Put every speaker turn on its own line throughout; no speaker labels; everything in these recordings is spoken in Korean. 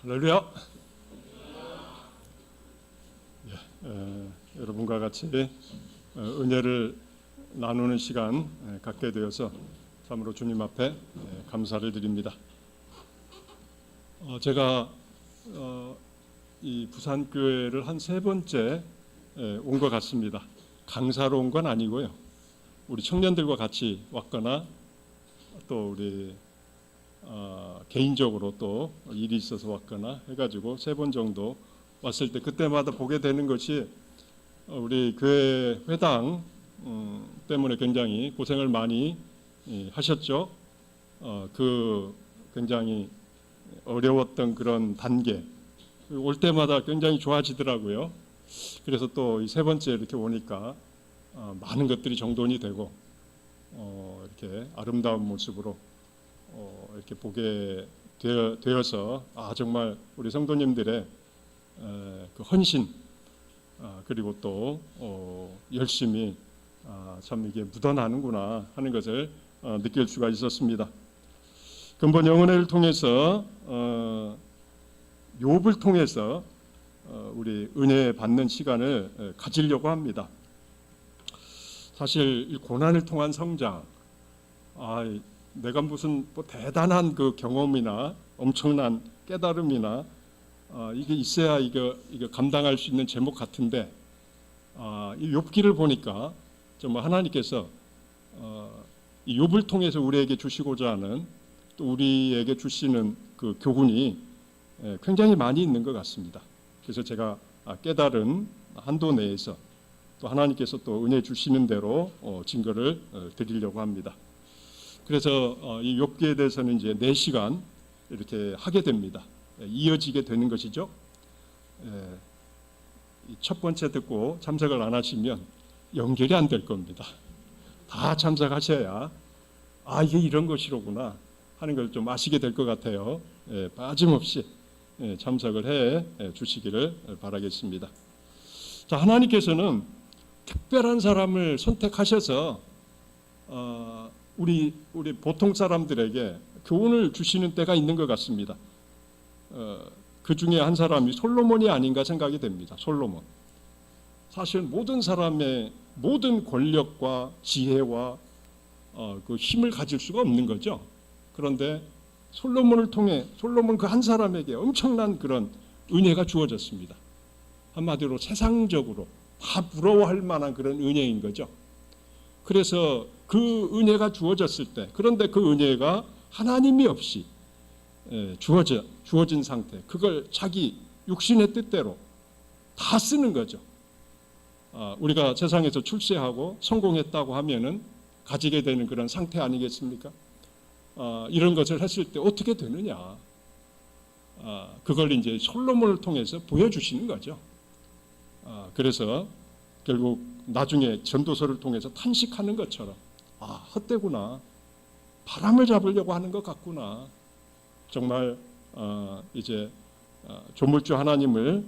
할렐루야. 여러분과 같이 은혜를 나누는 시간 갖게 되어서 참으로 주님 앞에 감사를 드립니다. 제가 이 부산교회를 한 3번째 온 것 같습니다. 강사로 온 건 아니고요. 우리 청년들과 같이 왔거나 또 우리 개인적으로 또 일이 있어서 왔거나 해가지고 3번 정도 왔을 때 그때마다 보게 되는 것이 우리 교회 회당 때문에 굉장히 고생을 많이 하셨죠. 그 굉장히 어려웠던 그런 단계 올 때마다 굉장히 좋아지더라고요. 그래서 또 이 3번째 이렇게 오니까 많은 것들이 정돈이 되고 이렇게 아름다운 모습으로 이렇게 보게 되어서 정말 우리 성도님들의 그 헌신 그리고 또 열심히 참 이게 묻어나는구나 하는 것을 느낄 수가 있었습니다. 근본 영혼을 통해서 욥을 통해서 우리 은혜 받는 시간을 가지려고 합니다. 사실 이 고난을 통한 성장, 내가 무슨 뭐 대단한 그 경험이나 엄청난 깨달음이나 이게 있어야 이거 감당할 수 있는 제목 같은데 이 욥기를 보니까 정말 하나님께서 이 욥을 통해서 우리에게 주시고자 하는 또 우리에게 주시는 그 교훈이 굉장히 많이 있는 것 같습니다. 그래서 제가 깨달은 한도 내에서 또 하나님께서 또 은혜 주시는 대로 증거를 드리려고 합니다. 그래서 이 욥기에 대해서는 이제 4시간 이렇게 하게 됩니다. 이어지게 되는 것이죠. 첫 번째 듣고 참석을 안 하시면 연결이 안 될 겁니다. 다 참석하셔야 이게 이런 것이로구나 하는 걸 좀 아시게 될 것 같아요. 빠짐없이 참석을 해 주시기를 바라겠습니다. 자, 하나님께서는 특별한 사람을 선택하셔서 우리 보통 사람들에게 교훈을 주시는 때가 있는 것 같습니다. 그 중에 한 사람이 솔로몬이 아닌가 생각이 됩니다. 솔로몬. 사실 모든 사람의 모든 권력과 지혜와 그 힘을 가질 수가 없는 거죠. 그런데 솔로몬을 통해 솔로몬 그 한 사람에게 엄청난 그런 은혜가 주어졌습니다. 한마디로 세상적으로 다 부러워할 만한 그런 은혜인 거죠. 그래서 그 은혜가 주어졌을 때, 그런데 그 은혜가 하나님이 없이 주어진 상태, 그걸 자기 육신의 뜻대로 다 쓰는 거죠. 우리가 세상에서 출세하고 성공했다고 하면은 가지게 되는 그런 상태 아니겠습니까? 이런 것을 했을 때 어떻게 되느냐? 그걸 이제 솔로몬을 통해서 보여주시는 거죠. 그래서 결국 나중에 전도서를 통해서 탄식하는 것처럼 헛되구나, 바람을 잡으려고 하는 것 같구나, 정말 이제 조물주 하나님을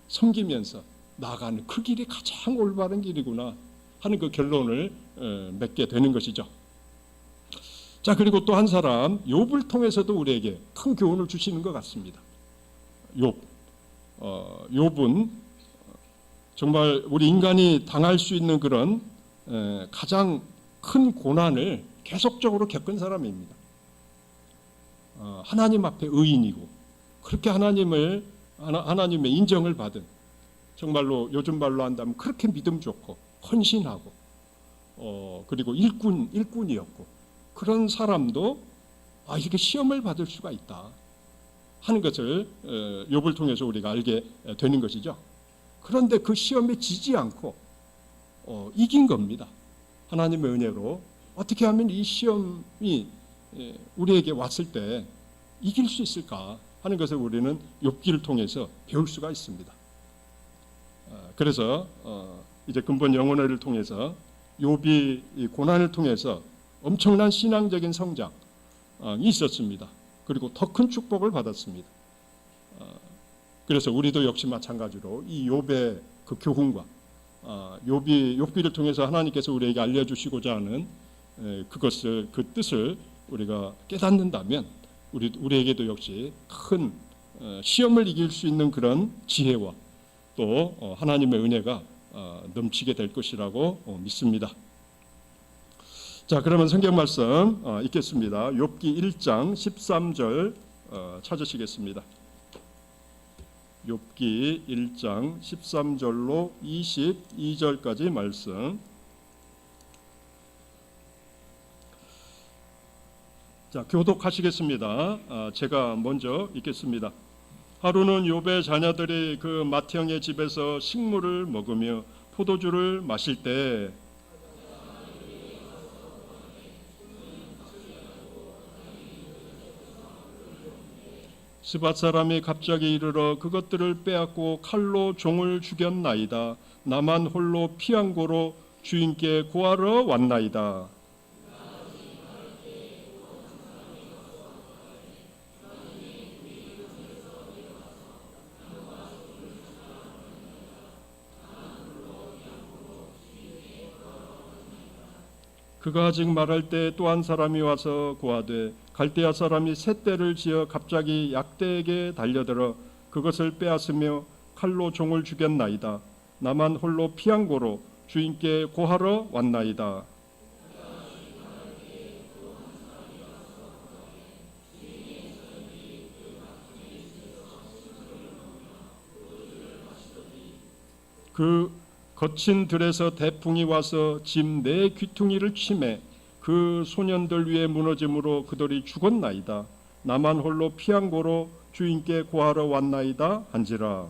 섬기면서 나아가는 그 길이 가장 올바른 길이구나 하는 그 결론을 맺게 되는 것이죠. 자, 그리고 또 한 사람 욥을 통해서도 우리에게 큰 교훈을 주시는 것 같습니다. 욥은 정말 우리 인간이 당할 수 있는 그런 가장 큰 고난을 계속적으로 겪은 사람입니다. 하나님 앞에 의인이고 그렇게 하나님의 인정을 받은, 정말로 요즘 말로 한다면 그렇게 믿음 좋고 헌신하고 그리고 일꾼이었고 그런 사람도 이렇게 시험을 받을 수가 있다 하는 것을 욥을 통해서 우리가 알게 되는 것이죠. 그런데 그 시험에 지지 않고 이긴 겁니다. 하나님의 은혜로 어떻게 하면 이 시험이 우리에게 왔을 때 이길 수 있을까 하는 것을 우리는 욥기를 통해서 배울 수가 있습니다. 그래서 이제 근본 영혼을 통해서 욥이 이 고난을 통해서 엄청난 신앙적인 성장이 있었습니다. 그리고 더 큰 축복을 받았습니다. 그래서 우리도 역시 마찬가지로 이 욥의 그 교훈과 욥기를 통해서 하나님께서 우리에게 알려주시고자 하는 그 뜻을 우리가 깨닫는다면 우리에게도 역시 큰 시험을 이길 수 있는 그런 지혜와 또 하나님의 은혜가 넘치게 될 것이라고 믿습니다. 자, 그러면 성경 말씀 읽겠습니다. 욥기 1장 13절 찾으시겠습니다. 욥기 1장 13절로 22절까지 말씀. 자, 교독하시겠습니다. 제가 먼저 읽겠습니다. 하루는 욥의 자녀들이 그 맏형의 집에서 식물을 먹으며 포도주를 마실 때 스밧 사람이 갑자기 이르러 그것들을 빼앗고 칼로 종을 죽였나이다. 나만 홀로 피한 고로 주인께 고하러 왔나이다. 그가 아직 말할 때 또 한 사람이 와서 고하되 갈대아 사람이 셋대를 지어 갑자기 약대에게 달려들어 그것을 빼앗으며 칼로 종을 죽였나이다. 나만 홀로 피한 고로 주인께 고하러 왔나이다. 그 거친 들에서 대풍이 와서 집 네 귀퉁이를 치매 그 소년들 위에 무너짐으로 그들이 죽었나이다. 나만 홀로 피한 고로 주인께 고하러 왔나이다 한지라.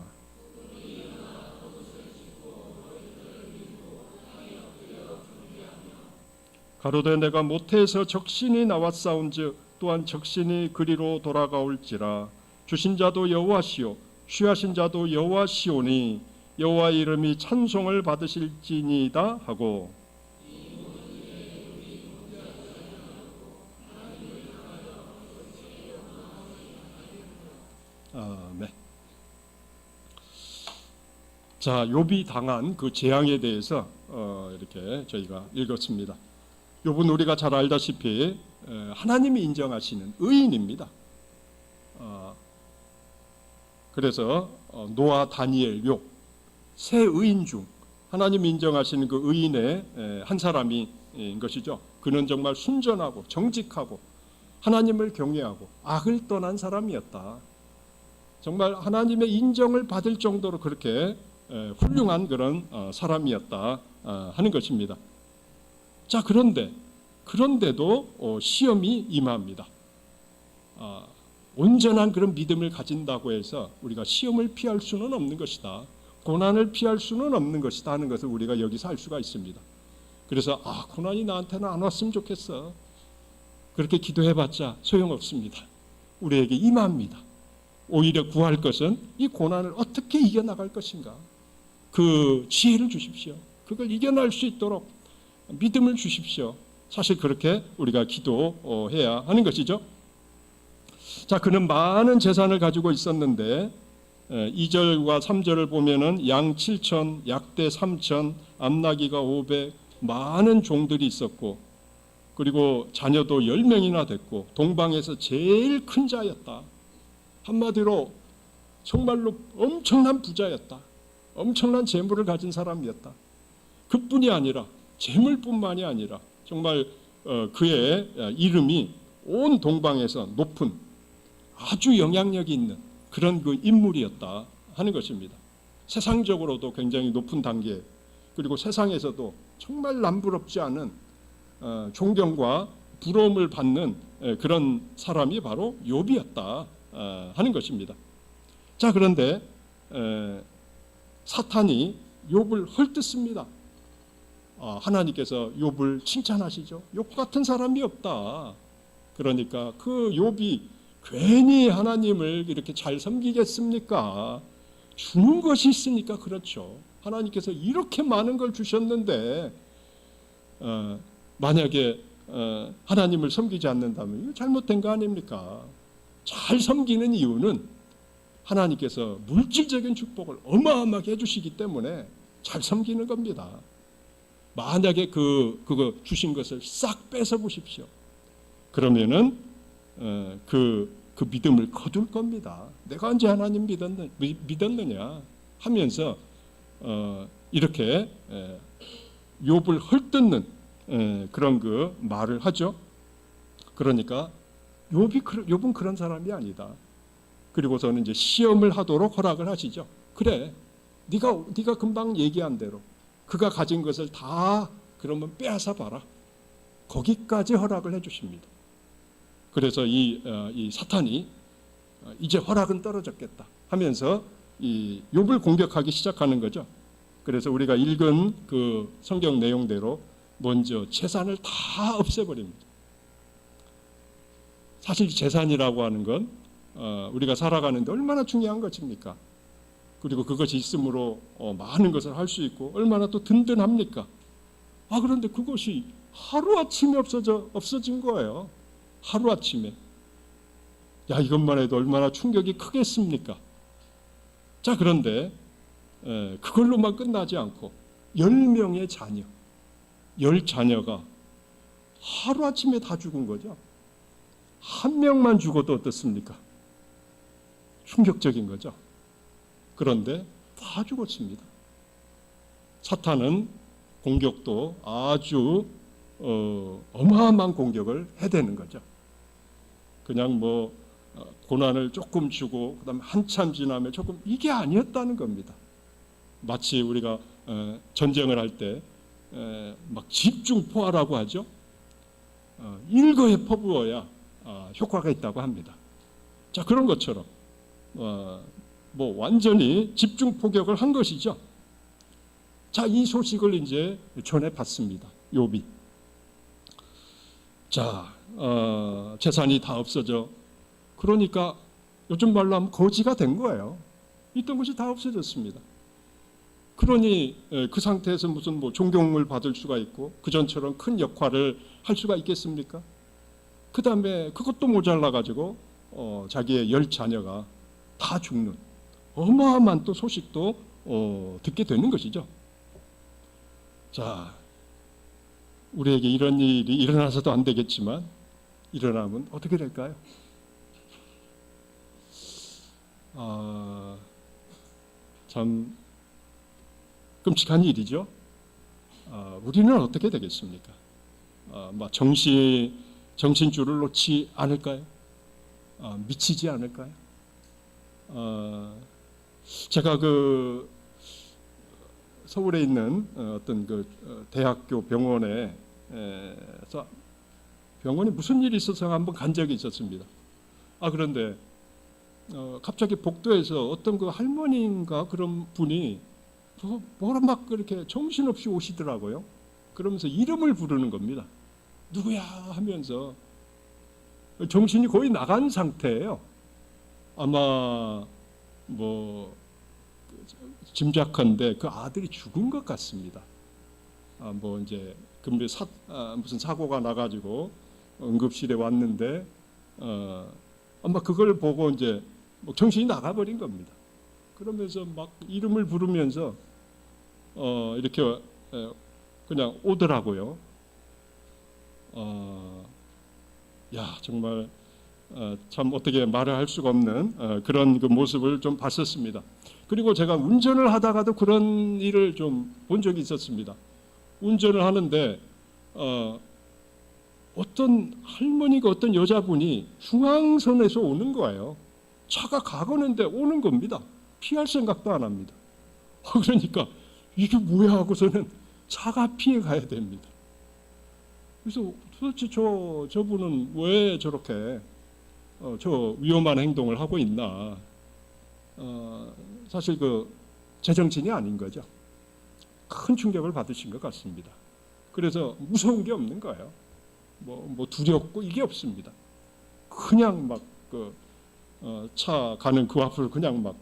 가로되 내가 모태에서 적신이 나왔사온즉 또한 적신이 그리로 돌아가올지라. 주신 자도 여호와시요 취하신 자도 여호와시오니 여호와의 이름이 찬송을 받으실지니이다 하고. 네. 자, 욥이 당한 그 재앙에 대해서 이렇게 저희가 읽었습니다. 욥은 우리가 잘 알다시피 하나님이 인정하시는 의인입니다. 그래서 노아, 다니엘, 욥 세 의인 중 하나님이 인정하시는 그 의인의 한 사람인 것이죠. 그는 정말 순전하고 정직하고 하나님을 경외하고 악을 떠난 사람이었다. 정말 하나님의 인정을 받을 정도로 그렇게 훌륭한 그런 사람이었다 하는 것입니다. 자, 그런데도 시험이 임합니다. 온전한 그런 믿음을 가진다고 해서 우리가 시험을 피할 수는 없는 것이다. 고난을 피할 수는 없는 것이다 하는 것을 우리가 여기서 알 수가 있습니다. 그래서 고난이 나한테는 안 왔으면 좋겠어. 그렇게 기도해봤자 소용없습니다. 우리에게 임합니다. 오히려 구할 것은 이 고난을 어떻게 이겨나갈 것인가. 그 지혜를 주십시오. 그걸 이겨낼 수 있도록 믿음을 주십시오. 사실 그렇게 우리가 기도해야 하는 것이죠. 자, 그는 많은 재산을 가지고 있었는데 2절과 3절을 보면은 양 7천, 약대 3천, 암나기가 500, 많은 종들이 있었고, 그리고 자녀도 10명이나 됐고, 동방에서 제일 큰 자였다. 한마디로 정말로 엄청난 부자였다. 엄청난 재물을 가진 사람이었다. 그뿐이 아니라 재물뿐만이 아니라 정말 그의 이름이 온 동방에서 높은 아주 영향력이 있는 그런 그 인물이었다 하는 것입니다. 세상적으로도 굉장히 높은 단계, 그리고 세상에서도 정말 남부럽지 않은 존경과 부러움을 받는 그런 사람이 바로 욥이었다 하는 것입니다. 자, 그런데 사탄이 욥을 헐뜯습니다. 하나님께서 욥을 칭찬하시죠. 욥 같은 사람이 없다. 그러니까 그 욥이 괜히 하나님을 이렇게 잘 섬기겠습니까? 주는 것이 있으니까 그렇죠. 하나님께서 이렇게 많은 걸 주셨는데 만약에 하나님을 섬기지 않는다면 이거 잘못된 거 아닙니까? 잘 섬기는 이유는 하나님께서 물질적인 축복을 어마어마하게 해주시기 때문에 잘 섬기는 겁니다. 만약에 그거 주신 것을 싹 뺏어 보십시오. 그러면은 그 그 믿음을 거둘 겁니다. 내가 언제 하나님 믿었느냐 하면서 이렇게 욥을 헐뜯는 그런 그 말을 하죠. 그러니까 욥은 그런 사람이 아니다. 그리고서는 이제 시험을 하도록 허락을 하시죠. 그래, 네가 금방 얘기한 대로 그가 가진 것을 다 그러면 빼앗아 봐라. 거기까지 허락을 해주십니다. 그래서 이 사탄이 이제 허락은 떨어졌겠다 하면서 이 욥을 공격하기 시작하는 거죠. 그래서 우리가 읽은 그 성경 내용대로 먼저 재산을 다 없애버립니다. 사실 재산이라고 하는 건 우리가 살아가는데 얼마나 중요한 것입니까? 그리고 그것이 있으므로 많은 것을 할 수 있고 얼마나 또 든든합니까? 그런데 그것이 하루아침에 없어진 거예요. 하루아침에. 야, 이것만 해도 얼마나 충격이 크겠습니까? 자, 그런데 그걸로만 끝나지 않고 10명의 자녀, 10자녀가 하루아침에 다 죽은 거죠. 한 명만 죽어도 어떻습니까? 충격적인 거죠. 그런데 다 죽었습니다. 사탄은 공격도 아주 어마어마한 공격을 해대는 거죠. 그냥 뭐 고난을 조금 주고 그다음에 한참 지나면 조금, 이게 아니었다는 겁니다. 마치 우리가 전쟁을 할 때 막 집중포화라고 하죠. 일거에 퍼부어야 효과가 있다고 합니다. 자, 그런 것처럼 뭐 완전히 집중 포격을 한 것이죠. 자, 이 소식을 이제 전해봤습니다. 욥이. 자, 재산이 다 없어져. 그러니까 요즘 말로 하면 거지가 된 거예요. 있던 것이 다 없어졌습니다. 그러니 그 상태에서 무슨 뭐 존경을 받을 수가 있고 그 전처럼 큰 역할을 할 수가 있겠습니까? 그 다음에 그것도 모자라 가지고 자기의 10자녀가 다 죽는 어마어마한 또 소식도 듣게 되는 것이죠. 자, 우리에게 이런 일이 일어나서도 안 되겠지만 일어나면 어떻게 될까요? 참 끔찍한 일이죠. 우리는 어떻게 되겠습니까? 막 정신줄을 놓지 않을까요? 미치지 않을까요? 제가 그 서울에 있는 어떤 그 대학교 병원에 병원에 무슨 일이 있어서 한번 간 적이 있었습니다. 그런데 갑자기 복도에서 어떤 그 할머니인가 그런 분이 뭐라 막 그렇게 정신없이 오시더라고요. 그러면서 이름을 부르는 겁니다. 누구야 하면서 정신이 거의 나간 상태예요. 아마 뭐 짐작컨대 그 아들이 죽은 것 같습니다. 뭐 이제 무슨 사고가 나가지고 응급실에 왔는데 아마 그걸 보고 이제 정신이 나가버린 겁니다. 그러면서 막 이름을 부르면서 이렇게 그냥 오더라고요. 야, 정말 참 어떻게 말을 할 수가 없는 그런 그 모습을 좀 봤었습니다. 그리고 제가 운전을 하다가도 그런 일을 좀 본 적이 있었습니다. 운전을 하는데 어떤 할머니가 어떤 여자분이 중앙선에서 오는 거예요. 차가 가거는데 오는 겁니다. 피할 생각도 안 합니다. 그러니까 이게 뭐야 하고서는 차가 피해 가야 됩니다. 그래서 도대체 저분은 왜 저렇게 저 위험한 행동을 하고 있나? 사실 그 제정신이 아닌 거죠. 큰 충격을 받으신 것 같습니다. 그래서 무서운 게 없는 거예요. 뭐 두렵고 이게 없습니다. 그냥 막 차 가는 그 앞을 그냥 막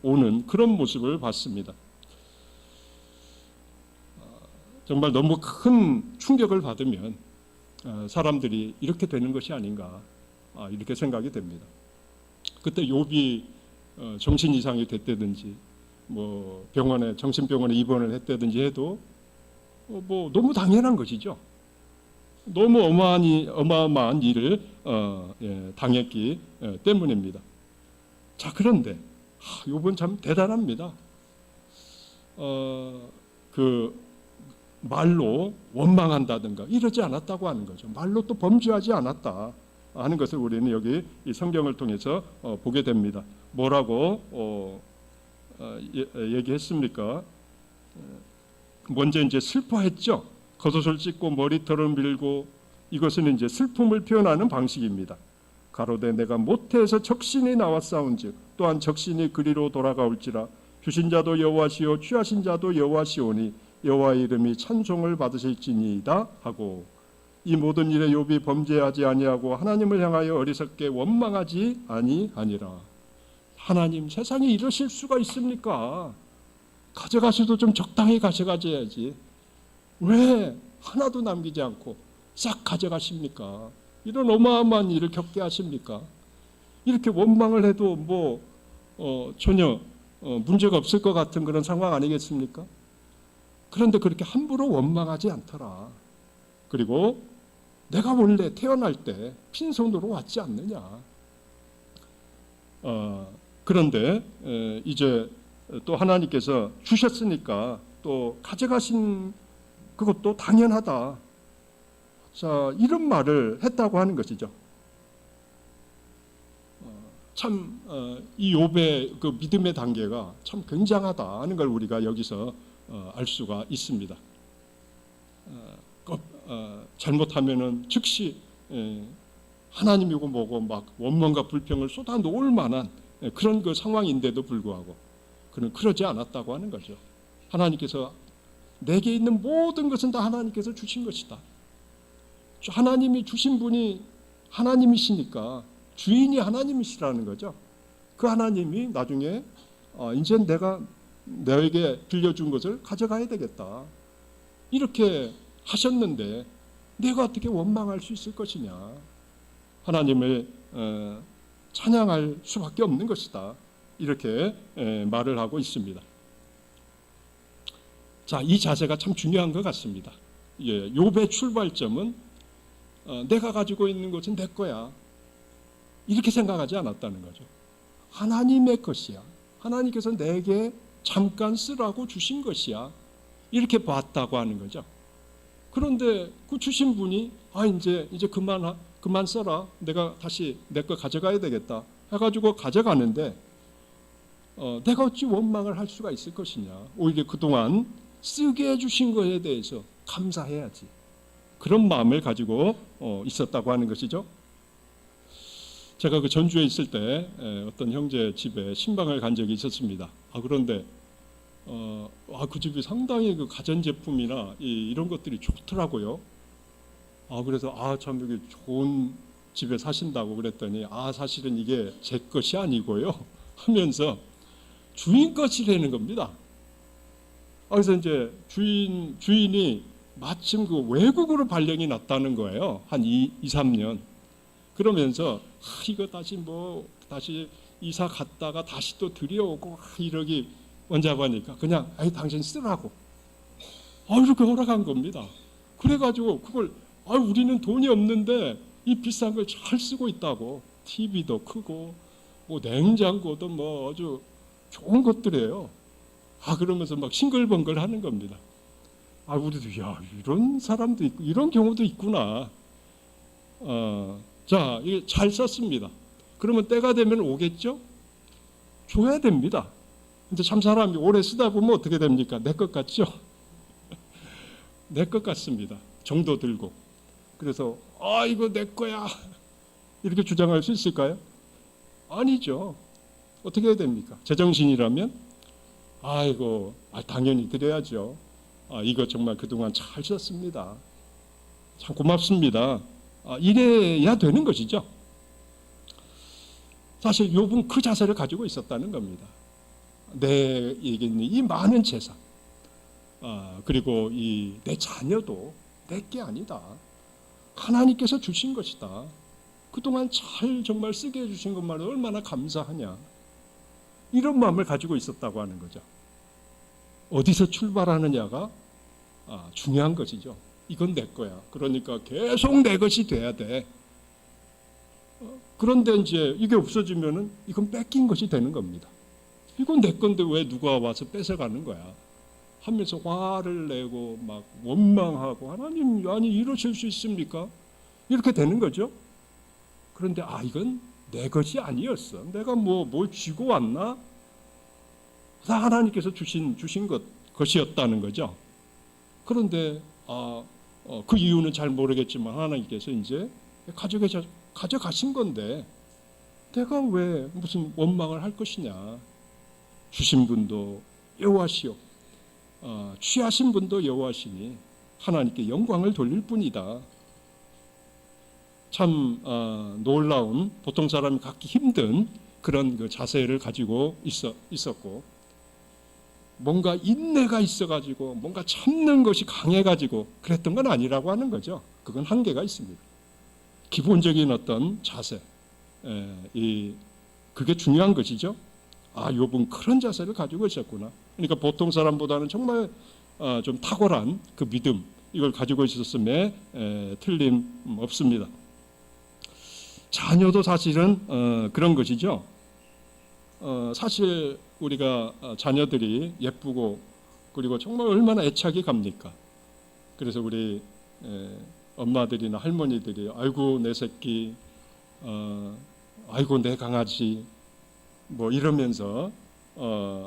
오는 그런 모습을 봤습니다. 정말 너무 큰 충격을 받으면 사람들이 이렇게 되는 것이 아닌가 이렇게 생각이 됩니다. 그때 욥이 정신 이상이 됐다든지 뭐 정신병원에 입원을 했다든지 해도 뭐 너무 당연한 것이죠. 너무 어마어마한 일을 당했기 때문입니다. 자, 그런데 욥은 참 대단합니다. 그 말로 원망한다든가 이러지 않았다고 하는 거죠. 말로 또 범죄하지 않았다 하는 것을 우리는 여기 이 성경을 통해서 보게 됩니다. 뭐라고 얘기했습니까? 먼저 이제 슬퍼했죠. 겉옷을 찢고 머리털을 밀고, 이것은 이제 슬픔을 표현하는 방식입니다. 가로되 내가 모태에서 적신이 나왔사온즉 또한 적신이 그리로 돌아가올지라. 주신 자도 여호와시요 취하신 자도 여호와시오니 여호와의 이름이 찬송을 받으실지니이다 하고, 이 모든 일에 욥이 범죄하지 아니하고 하나님을 향하여 어리석게 원망하지 아니하니라. 하나님, 세상에 이러실 수가 있습니까? 가져가셔도 좀 적당히 가져가줘야지. 왜 하나도 남기지 않고 싹 가져가십니까? 이런 어마어마한 일을 겪게 하십니까? 이렇게 원망을 해도 전혀 문제가 없을 것 같은 그런 상황 아니겠습니까? 그런데 그렇게 함부로 원망하지 않더라. 그리고 내가 원래 태어날 때 빈손으로 왔지 않느냐. 그런데 이제 또 하나님께서 주셨으니까 또 가져가신 그것도 당연하다. 자, 이런 말을 했다고 하는 것이죠. 참 이 욥의 그 믿음의 단계가 참 굉장하다 하는 걸 우리가 여기서 알 수가 있습니다. 잘못하면은 즉시 하나님이고 뭐고 막 원망과 불평을 쏟아 놓을 만한 그런 그 상황인데도 불구하고 그는 그러지 않았다고 하는 거죠. 하나님께서 내게 있는 모든 것은 다 하나님께서 주신 것이다. 하나님이 주신 분이 하나님이시니까 주인이 하나님이시라는 거죠. 그 하나님이 나중에 이제 내가 너에게 빌려준 것을 가져가야 되겠다. 이렇게 하셨는데 내가 어떻게 원망할 수 있을 것이냐. 하나님을 찬양할 수밖에 없는 것이다. 이렇게 말을 하고 있습니다. 자, 이 자세가 참 중요한 것 같습니다. 욥의 출발점은 내가 가지고 있는 것은 내 거야. 이렇게 생각하지 않았다는 거죠. 하나님의 것이야. 하나님께서 내게 잠깐 쓰라고 주신 것이야. 이렇게 봤다고 하는 거죠. 그런데 그 주신 분이 이제 그만 써라. 내가 다시 내 거 가져가야 되겠다. 해가지고 가져가는데 내가 어찌 원망을 할 수가 있을 것이냐. 오히려 그동안 쓰게 해주신 것에 대해서 감사해야지. 그런 마음을 가지고 있었다고 하는 것이죠. 제가 그 전주에 있을 때 어떤 형제 집에 신방을 간 적이 있었습니다. 그런데 그 집이 상당히 그 가전제품이나 이런 것들이 좋더라고요. 그래서 참 여기 좋은 집에 사신다고 그랬더니 사실은 이게 제 것이 아니고요 하면서 주인 것이라는 겁니다. 그래서 이제 주인이 마침 그 외국으로 발령이 났다는 거예요. 한 2-3년. 그러면서 이거 다시 이사 갔다가 다시 또 들여오고 이러기 원잡으니까 그냥 당신 쓰라고 이렇게 허락한 겁니다. 그래가지고 그걸 우리는 돈이 없는데 이 비싼 걸 잘 쓰고 있다고. TV도 크고 냉장고도 아주 좋은 것들이에요. 그러면서 막 싱글벙글 하는 겁니다. 우리도 이런 사람도 있고 이런 경우도 있구나. 자, 이게 잘 썼습니다. 그러면 때가 되면 오겠죠? 줘야 됩니다. 근데 참 사람이 오래 쓰다 보면 어떻게 됩니까? 내 것 같죠? 내 것 같습니다. 정도 들고. 그래서 이거 내 거야 이렇게 주장할 수 있을까요? 아니죠. 어떻게 해야 됩니까? 제정신이라면 당연히 드려야죠. 이거 정말 그동안 잘 썼습니다. 참 고맙습니다. 이래야 되는 것이죠. 사실 욥은 그 자세를 가지고 있었다는 겁니다. 내에게 있는 이 많은 재산, 그리고 내 자녀도 내 게 아니다. 하나님께서 주신 것이다. 그동안 정말 쓰게 해주신 것만 얼마나 감사하냐. 이런 마음을 가지고 있었다고 하는 거죠. 어디서 출발하느냐가 중요한 것이죠. 이건 내 거야. 그러니까 계속 내 것이 돼야 돼. 그런데 이제 이게 없어지면은 이건 뺏긴 것이 되는 겁니다. 이건 내 건데 왜 누가 와서 뺏어가는 거야 하면서 화를 내고 막 원망하고, 하나님 아니 이러실 수 있습니까? 이렇게 되는 거죠. 그런데 이건 내 것이 아니었어. 내가 뭘 쥐고 왔나? 다 하나님께서 주신 것이었다는 거죠. 그런데 그 이유는 잘 모르겠지만 하나님께서 이제 가져가신 건데 내가 왜 무슨 원망을 할 것이냐. 주신 분도 여호와시요, 취하신 분도 여호와시니 하나님께 영광을 돌릴 뿐이다. 참 놀라운, 보통 사람이 갖기 힘든 그런 그 자세를 가지고 있었고, 뭔가 인내가 있어가지고 뭔가 참는 것이 강해가지고 그랬던 건 아니라고 하는 거죠. 그건 한계가 있습니다. 기본적인 어떤 자세, 그게 중요한 것이죠. 욥은 그런 자세를 가지고 있었구나. 그러니까 보통 사람보다는 정말 좀 탁월한 그 믿음, 이걸 가지고 있었음에 틀림없습니다. 자녀도 사실은 그런 것이죠. 사실 우리가 자녀들이 예쁘고 그리고 정말 얼마나 애착이 갑니까? 그래서 우리 엄마들이나 할머니들이 아이고 내 새끼, 아이고 내 강아지 뭐 이러면서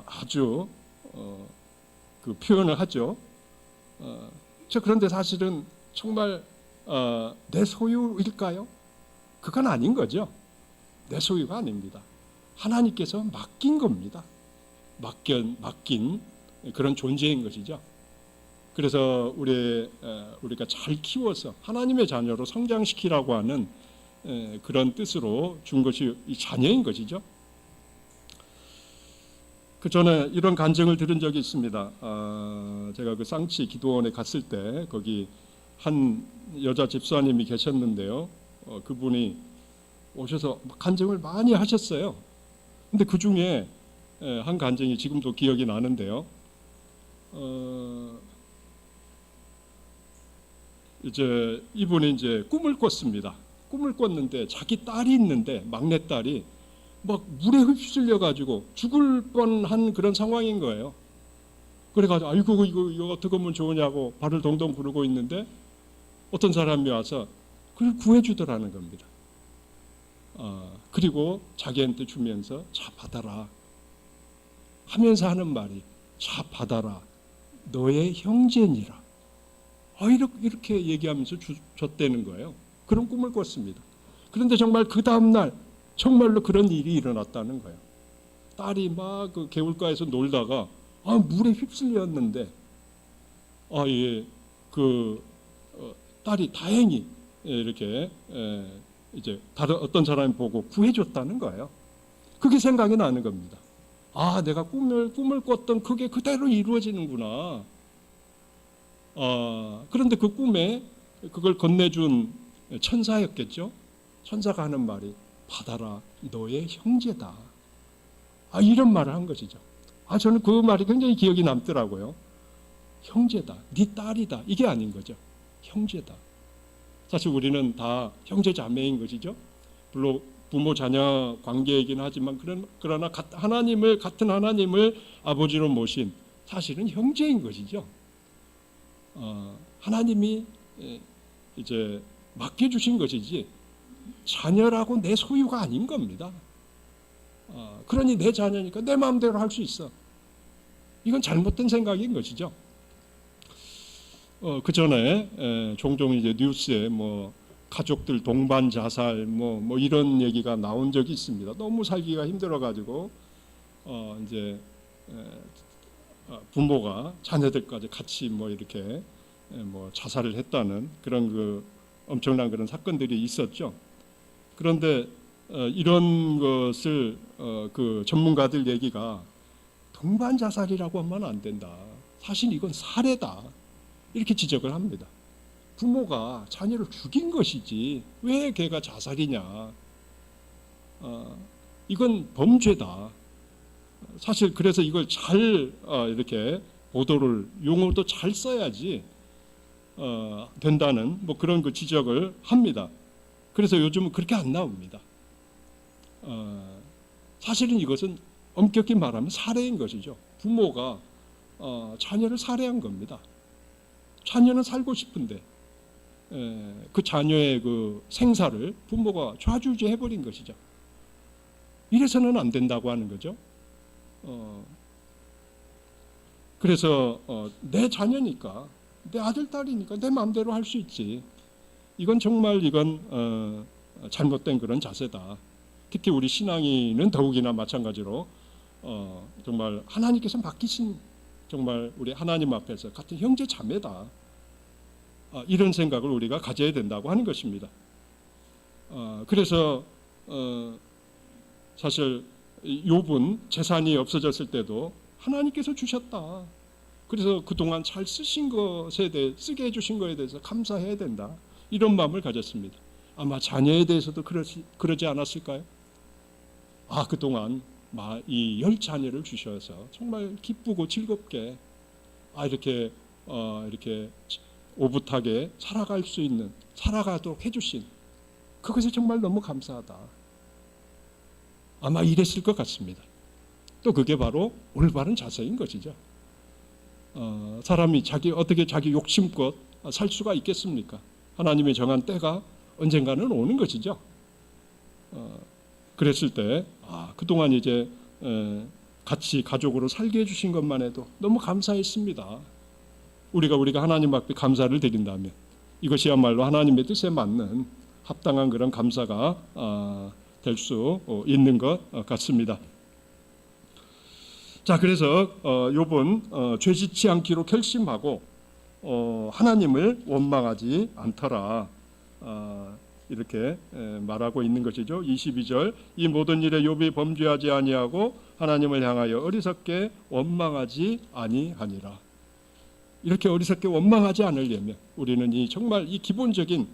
아주 그 표현을 하죠. 그런데 사실은 정말 내 소유일까요? 그건 아닌 거죠. 내 소유가 아닙니다. 하나님께서 맡긴 겁니다. 맡긴 그런 존재인 것이죠. 그래서 우리가 잘 키워서 하나님의 자녀로 성장시키라고 하는 그런 뜻으로 준 것이 이 자녀인 것이죠. 그 전에 이런 간증을 들은 적이 있습니다. 제가 그 쌍치 기도원에 갔을 때 거기 한 여자 집사님이 계셨는데요. 그분이 오셔서 간증을 많이 하셨어요. 근데 그 중에 한 간증이 지금도 기억이 나는데요. 이제 이분이 이제 꿈을 꿨습니다. 꿈을 꿨는데 자기 딸이 있는데 막내딸이 막 물에 휩쓸려 가지고 죽을 뻔한 그런 상황인 거예요. 그래가지고 아이고 이거 어떻게 하면 좋으냐고 발을 동동 구르고 있는데 어떤 사람이 와서 그걸 구해주더라는 겁니다. 그리고 자기한테 주면서 자 받아라 하면서 하는 말이 자 받아라 너의 형제니라. 이렇게 얘기하면서 줬다는 거예요. 그런 꿈을 꿨습니다. 그런데 정말 그 다음날 정말로 그런 일이 일어났다는 거예요. 딸이 막 그 개울가에서 놀다가 물에 휩쓸렸는데 딸이 다행히 이렇게 이제 다른 어떤 사람이 보고 구해줬다는 거예요. 그게 생각이 나는 겁니다. 내가 꿈을 꿨던 그게 그대로 이루어지는구나. 그런데 그 꿈에 그걸 건네준 천사였겠죠. 천사가 하는 말이 받아라 너의 형제다. 이런 말을 한 것이죠. 저는 그 말이 굉장히 기억이 남더라고요. 형제다, 네 딸이다, 이게 아닌 거죠. 형제다. 사실 우리는 다 형제 자매인 것이죠. 물론 부모 자녀 관계이긴 하지만 그러나 같은 하나님을 아버지로 모신 사실은 형제인 것이죠. 하나님이 이제 맡겨주신 것이지 자녀라고 내 소유가 아닌 겁니다. 그러니 내 자녀니까 내 마음대로 할 수 있어. 이건 잘못된 생각인 것이죠. 그 전에 종종 이제 뉴스에 가족들 동반 자살 이런 얘기가 나온 적이 있습니다. 너무 살기가 힘들어가지고 이제 부모가 자녀들까지 같이 이렇게 자살을 했다는 그런 엄청난 그런 사건들이 있었죠. 그런데 이런 것을 그 전문가들 얘기가 동반 자살이라고 하면 안 된다. 사실 이건 살해다. 이렇게 지적을 합니다. 부모가 자녀를 죽인 것이지 왜 걔가 자살이냐. 이건 범죄다. 사실 그래서 이걸 잘 이렇게 보도를 용어도 잘 써야지 된다는 뭐 그런 그 지적을 합니다. 그래서 요즘은 그렇게 안 나옵니다. 사실은 이것은 엄격히 말하면 살해인 것이죠. 부모가 자녀를 살해한 겁니다. 자녀는 살고 싶은데 그 자녀의 그 생사를 부모가 좌지우지해 버린 것이죠. 이래서는 안 된다고 하는 거죠. 그래서 내 자녀니까, 내 아들 딸이니까 내 마음대로 할 수 있지. 이건 정말 잘못된 그런 자세다. 특히 우리 신앙인은 더욱이나 마찬가지로 정말 하나님께서 맡기신 정말 우리 하나님 앞에서 같은 형제 자매다. 이런 생각을 우리가 가져야 된다고 하는 것입니다. 그래서 사실 욥은 재산이 없어졌을 때도 하나님께서 주셨다. 그래서 그동안 잘 쓰신 것에 대해, 쓰게 해주신 것에 대해서 감사해야 된다. 이런 마음을 가졌습니다. 아마 자녀에 대해서도 그러지 않았을까요? 그동안 이 10자녀를 주셔서 정말 기쁘고 즐겁게 이렇게 오붓하게 살아갈 수 있는, 살아가도록 해주신 그것이 정말 너무 감사하다. 아마 이랬을 것 같습니다. 또 그게 바로 올바른 자세인 것이죠. 사람이 어떻게 자기 욕심껏 살 수가 있겠습니까? 하나님의 정한 때가 언젠가는 오는 것이죠. 그랬을 때 그동안 이제 같이 가족으로 살게 해주신 것만 해도 너무 감사했습니다. 우리가 하나님 앞에 감사를 드린다면 이것이야말로 하나님의 뜻에 맞는 합당한 그런 감사가 될 수 있는 것 같습니다. 자, 그래서 욥은 죄짓지 않기로 결심하고 하나님을 원망하지 않더라. 이렇게 말하고 있는 것이죠. 22절, 이 모든 일에 욥이 범죄하지 아니하고 하나님을 향하여 어리석게 원망하지 아니하니라. 이렇게 어리석게 원망하지 않으려면 우리는 정말 이 기본적인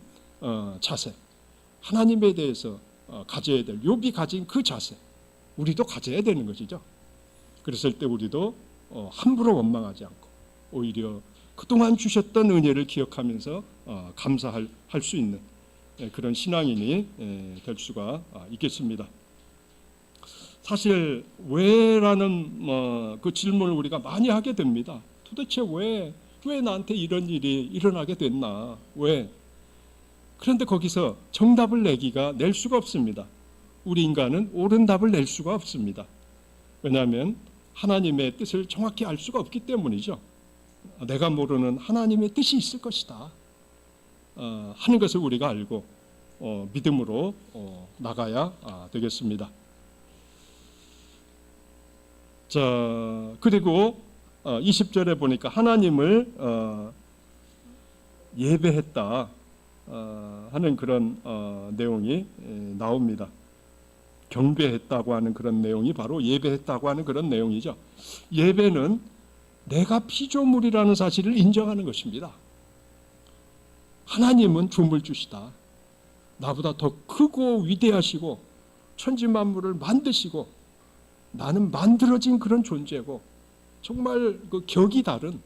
자세, 하나님에 대해서 가져야 될, 욥이 가진 그 자세, 우리도 가져야 되는 것이죠. 그랬을 때 우리도 함부로 원망하지 않고 오히려 그동안 주셨던 은혜를 기억하면서 감사할 수 있는 그런 신앙인이 될 수가 있겠습니다. 사실 왜라는 그 질문을 우리가 많이 하게 됩니다. 도대체 왜 나한테 이런 일이 일어나게 됐나? 왜? 그런데 거기서 정답을 낼 수가 없습니다. 우리 인간은 옳은 답을 낼 수가 없습니다. 왜냐하면 하나님의 뜻을 정확히 알 수가 없기 때문이죠. 내가 모르는 하나님의 뜻이 있을 것이다 하는 것을 우리가 알고 믿음으로 나가야 되겠습니다. 자, 그리고 20절에 보니까 하나님을 예배했다 하는 그런 내용이 나옵니다. 경배했다고 하는 그런 내용이 바로 예배했다고 하는 그런 내용이죠. 예배는 내가 피조물이라는 사실을 인정하는 것입니다. 하나님은 조물주시다. 나보다 더 크고 위대하시고 천지만물을 만드시고 나는 만들어진 그런 존재고 정말 그 격이 다른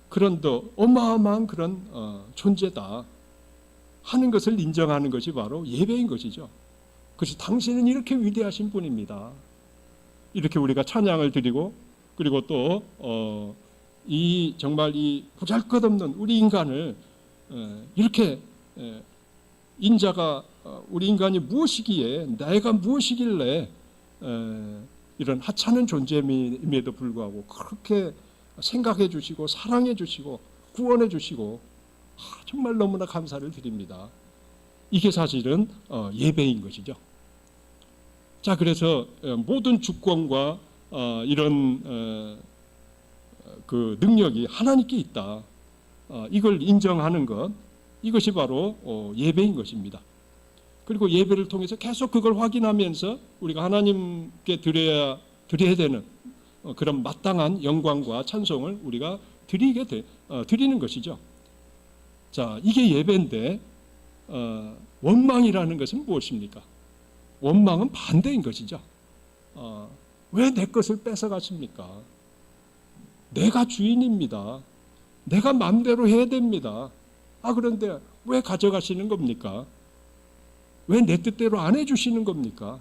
그런 더 어마어마한 그런 존재다 하는 것을 인정하는 것이 바로 예배인 것이죠. 그래서 당신은 이렇게 위대하신 분입니다. 이렇게 우리가 찬양을 드리고 그리고 또 정말 이 보잘것없는 우리 인간을 이렇게 인자가 우리 인간이 무엇이기에 내가 무엇이길래 이런 하찮은 존재임에도 불구하고 그렇게 생각해 주시고 사랑해 주시고 구원해 주시고 정말 너무나 감사를 드립니다. 이게 사실은 예배인 것이죠. 자, 그래서 모든 주권과 이런 그 능력이 하나님께 있다. 이걸 인정하는 것, 이것이 바로 예배인 것입니다. 그리고 예배를 통해서 계속 그걸 확인하면서 우리가 하나님께 드려야 되는 그런 마땅한 영광과 찬송을 우리가 드리는 것이죠. 자, 이게 예배인데 원망이라는 것은 무엇입니까? 원망은 반대인 것이죠. 왜 내 것을 뺏어가십니까? 내가 주인입니다. 내가 마음대로 해야 됩니다. 그런데 왜 가져가시는 겁니까? 왜 내 뜻대로 안 해주시는 겁니까?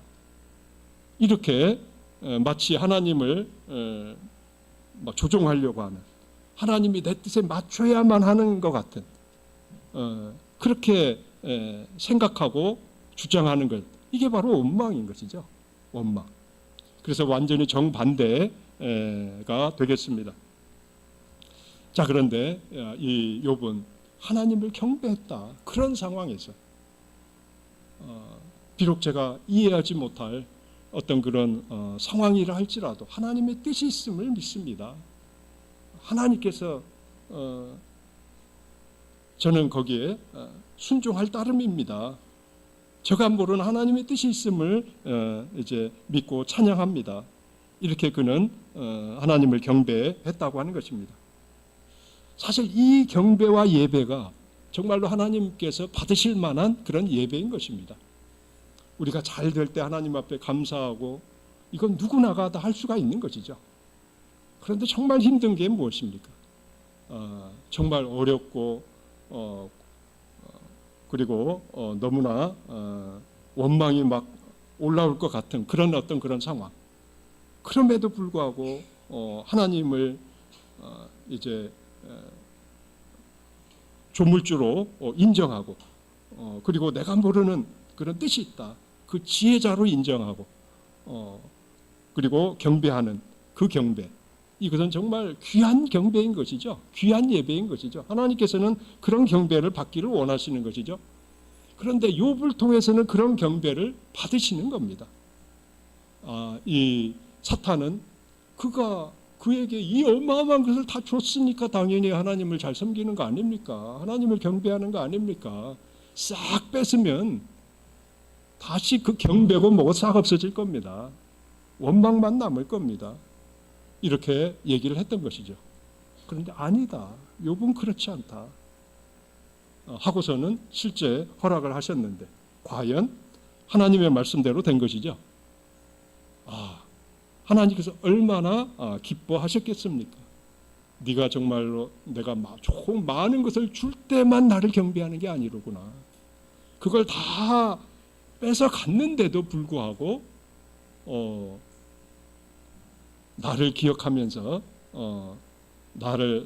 이렇게 마치 하나님을 막 조종하려고 하는, 하나님이 내 뜻에 맞춰야만 하는 것 같은, 그렇게 생각하고 주장하는 것, 이게 바로 원망인 것이죠. 원망. 그래서 완전히 정반대가 되겠습니다. 자, 그런데 이 욥은 하나님을 경배했다. 그런 상황에서 비록 제가 이해하지 못할 어떤 그런 상황이라 할지라도 하나님의 뜻이 있음을 믿습니다. 하나님께서 저는 거기에 순종할 따름입니다. 제가 모르는 하나님의 뜻이 있음을 이제 믿고 찬양합니다. 이렇게 그는 하나님을 경배했다고 하는 것입니다. 사실 이 경배와 예배가 정말로 하나님께서 받으실 만한 그런 예배인 것입니다. 우리가 잘 될 때 하나님 앞에 감사하고, 이건 누구나가 다 할 수가 있는 것이죠. 그런데 정말 힘든 게 무엇입니까? 정말 어렵고 그리고 너무나 원망이 막 올라올 것 같은 그런 어떤 그런 상황. 그럼에도 불구하고 하나님을 이제 조물주로 인정하고, 그리고 내가 모르는 그런 뜻이 있다. 그 지혜자로 인정하고, 그리고 경배하는 그 경배. 이것은 정말 귀한 경배인 것이죠. 귀한 예배인 것이죠. 하나님께서는 그런 경배를 받기를 원하시는 것이죠. 그런데 욥을 통해서는 그런 경배를 받으시는 겁니다. 이 사탄은 그가 그에게 이 어마어마한 것을 다 줬으니까 당연히 하나님을 잘 섬기는 거 아닙니까? 하나님을 경배하는 거 아닙니까? 싹 뺏으면 다시 그 경배고 뭐고 싹 없어질 겁니다. 원망만 남을 겁니다. 이렇게 얘기를 했던 것이죠. 그런데 아니다. 욥은 그렇지 않다. 하고서는 실제 허락을 하셨는데 과연 하나님의 말씀대로 된 것이죠. 하나님께서 얼마나 기뻐하셨겠습니까? 네가 정말로 내가 조금 많은 것을 줄 때만 나를 경배하는 게 아니로구나. 그걸 다 뺏어 갔는데도 불구하고 나를 기억하면서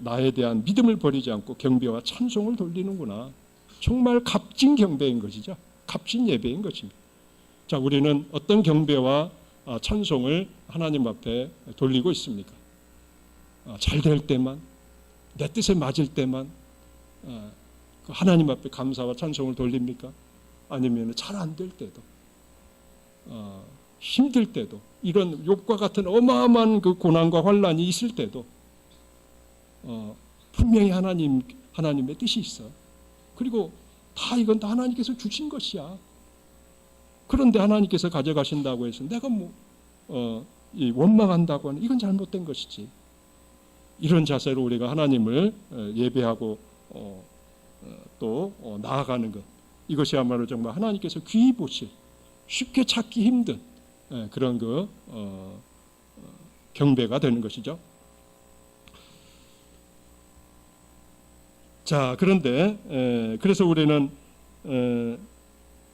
나에 대한 믿음을 버리지 않고 경배와 찬송을 돌리는구나. 정말 값진 경배인 것이죠. 값진 예배인 것입니다. 자, 우리는 어떤 경배와 찬송을 하나님 앞에 돌리고 있습니까? 잘 될 때만, 내 뜻에 맞을 때만 하나님 앞에 감사와 찬송을 돌립니까? 아니면 잘 안 될 때도, 힘들 때도, 이런 욥과 같은 어마어마한 그 고난과 환란이 있을 때도 분명히 하나님의 뜻이 있어. 그리고 이건 다 하나님께서 주신 것이야. 그런데 하나님께서 가져가신다고 해서 내가 원망한다고 하는, 이건 잘못된 것이지. 이런 자세로 우리가 하나님을 예배하고 또 나아가는 것, 이것이야말로 정말 하나님께서 귀히 보실, 쉽게 찾기 힘든 그런 경배가 되는 것이죠. 자, 그런데 그래서 우리는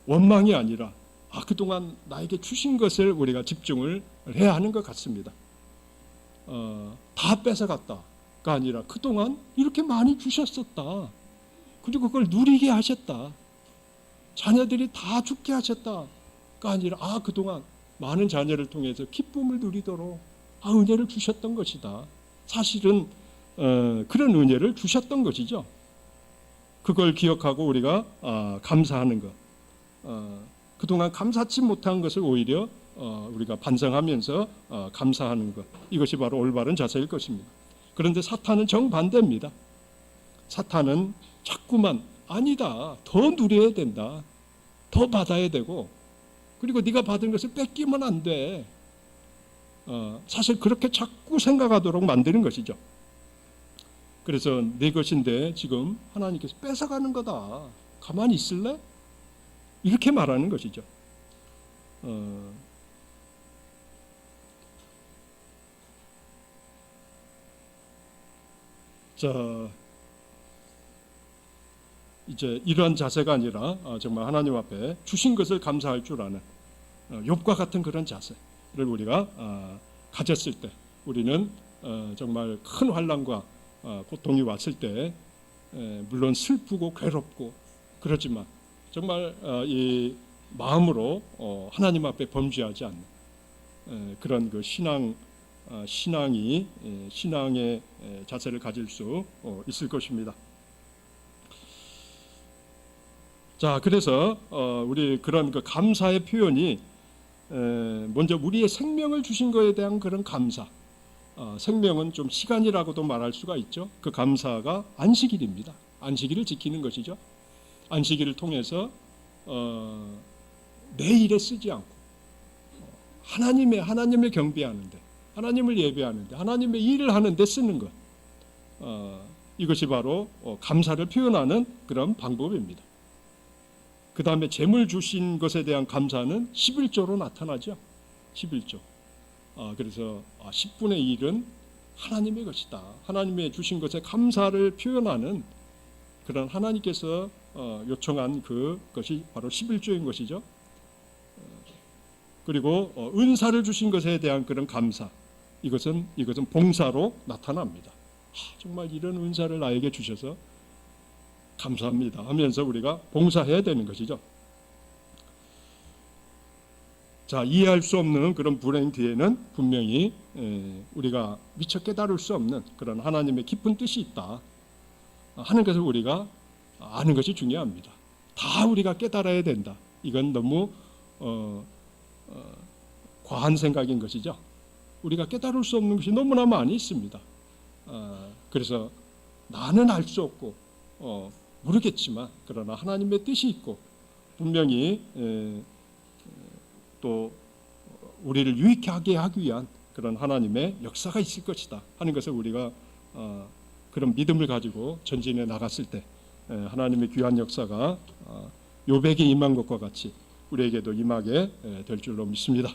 원망이 아니라 그동안 나에게 주신 것을 우리가 집중을 해야 하는 것 같습니다. 다 뺏어갔다가 아니라 그동안 이렇게 많이 주셨었다. 그리고 그걸 누리게 하셨다. 자녀들이 다 죽게 하셨다가 아니라 그동안 많은 자녀를 통해서 기쁨을 누리도록 은혜를 주셨던 것이다. 사실은 그런 은혜를 주셨던 것이죠. 그걸 기억하고 우리가 감사하는 것, 그동안 감사치 못한 것을 오히려 우리가 반성하면서 감사하는 것, 이것이 바로 올바른 자세일 것입니다. 그런데 사탄은 정반대입니다. 사탄은 자꾸만 아니다, 더 누려야 된다, 더 받아야 되고, 그리고 네가 받은 것을 뺏기면 안 돼. 사실 그렇게 자꾸 생각하도록 만드는 것이죠. 그래서 내 것인데 지금 하나님께서 뺏어가는 거다, 가만히 있을래? 이렇게 말하는 것이죠. 자, 이제 이러한 자세가 아니라 정말 하나님 앞에 주신 것을 감사할 줄 아는 욥과 같은 그런 자세를 우리가 가졌을 때 우리는 정말 큰 환난과 고통이 왔을 때 물론 슬프고 괴롭고 그렇지만 정말 이 마음으로 하나님 앞에 범죄하지 않는 그런 그 신앙의 자세를 가질 수 있을 것입니다. 자, 그래서 우리 그런 그 감사의 표현이 먼저 우리의 생명을 주신 것에 대한 그런 감사. 생명은 좀 시간이라고도 말할 수가 있죠. 그 감사가 안식일입니다. 안식일을 지키는 것이죠. 안식일을 통해서 내 일에 쓰지 않고 하나님을 경배하는데, 하나님을 예배하는데, 하나님의 일을 하는데 쓰는 것. 이것이 바로 감사를 표현하는 그런 방법입니다. 그 다음에 재물 주신 것에 대한 감사는 11조로 나타나죠. 11조. 그래서 10분의 1은 하나님의 것이다. 하나님의 주신 것에 감사를 표현하는 그런 하나님께서 요청한 그것이 바로 11조인 것이죠. 그리고 은사를 주신 것에 대한 그런 감사, 이것은 봉사로 나타납니다. 정말 이런 은사를 나에게 주셔서 감사합니다 하면서 우리가 봉사해야 되는 것이죠. 자, 이해할 수 없는 그런 불행 뒤에는 분명히 우리가 미처 깨달을 수 없는 그런 하나님의 깊은 뜻이 있다 하는 것을 우리가 아는 것이 중요합니다. 다 우리가 깨달아야 된다. 이건 너무 과한 생각인 것이죠. 우리가 깨달을 수 없는 것이 너무나 많이 있습니다. 그래서 나는 알 수 없고 모르겠지만 그러나 하나님의 뜻이 있고 분명히 또 우리를 유익하게 하기 위한 그런 하나님의 역사가 있을 것이다 하는 것을 우리가 그런 믿음을 가지고 전진해 나갔을 때 하나님의 귀한 역사가 욥에게 임한 것과 같이 우리에게도 임하게 될 줄로 믿습니다.